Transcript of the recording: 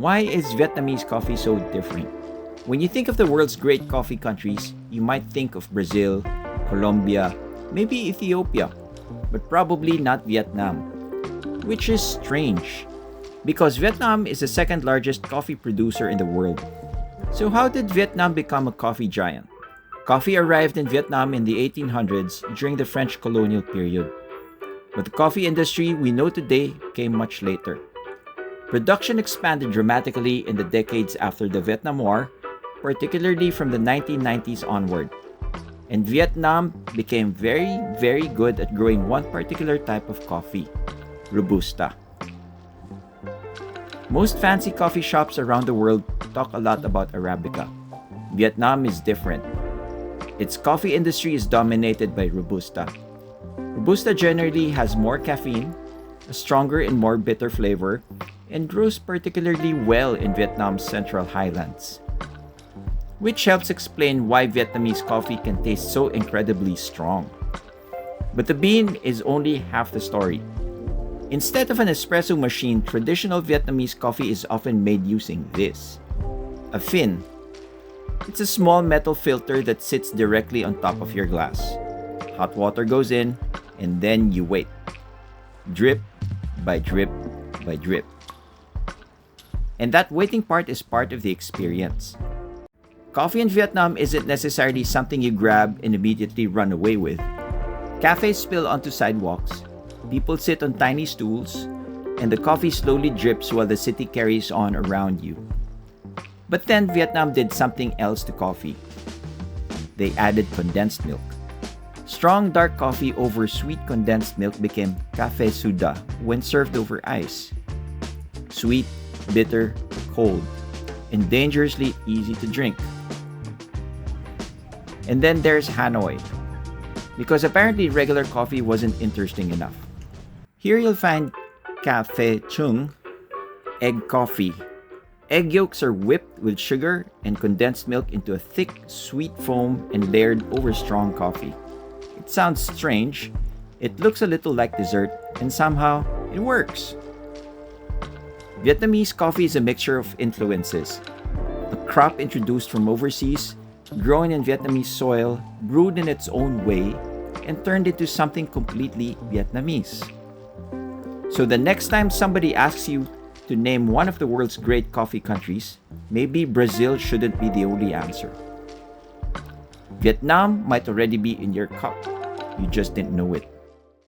Why is Vietnamese coffee so different? When you think of the world's great coffee countries, you might think of Brazil, Colombia, maybe Ethiopia, but probably not Vietnam, which is strange because Vietnam is the second largest coffee producer in the world. So how did Vietnam become a coffee giant? Coffee arrived in Vietnam in the 1800s during the French colonial period, but the coffee industry we know today came much later. Production expanded dramatically in the decades after the Vietnam War, particularly from the 1990s onward. And Vietnam became very good at growing one particular type of coffee, Robusta. Most fancy coffee shops around the world talk a lot about Arabica. Vietnam is different. Its coffee industry is dominated by Robusta. Robusta generally has more caffeine, a stronger and more bitter flavor, and grows particularly well in Vietnam's Central Highlands, which helps explain why Vietnamese coffee can taste so incredibly strong. But the bean is only half the story. Instead of an espresso machine, traditional Vietnamese coffee is often made using this, a Phin. It's a small metal filter that sits directly on top of your glass. Hot water goes in, and then you wait. Drip by drip by drip. And that waiting part is part of the experience. Coffee in Vietnam isn't necessarily something you grab and immediately run away with. Cafes spill onto sidewalks, people sit on tiny stools, and the coffee slowly drips while the city carries on around you. But then Vietnam did something else to coffee. They added condensed milk. Strong dark coffee over sweet condensed milk became Cà Phê Sữa Đá when served over ice. Sweet, bitter, cold, and dangerously easy to drink. And then there's Hanoi, because apparently regular coffee wasn't interesting enough. Here you'll find Cà Phê Trứng, egg coffee. Egg yolks are whipped with sugar and condensed milk into a thick, sweet foam and layered over strong coffee. It sounds strange, it looks a little like dessert, and somehow it works. Vietnamese coffee is a mixture of influences. A crop introduced from overseas, grown in Vietnamese soil, brewed in its own way, and turned into something completely Vietnamese. So the next time somebody asks you to name one of the world's great coffee countries, maybe Brazil shouldn't be the only answer. Vietnam might already be in your cup. You just didn't know it.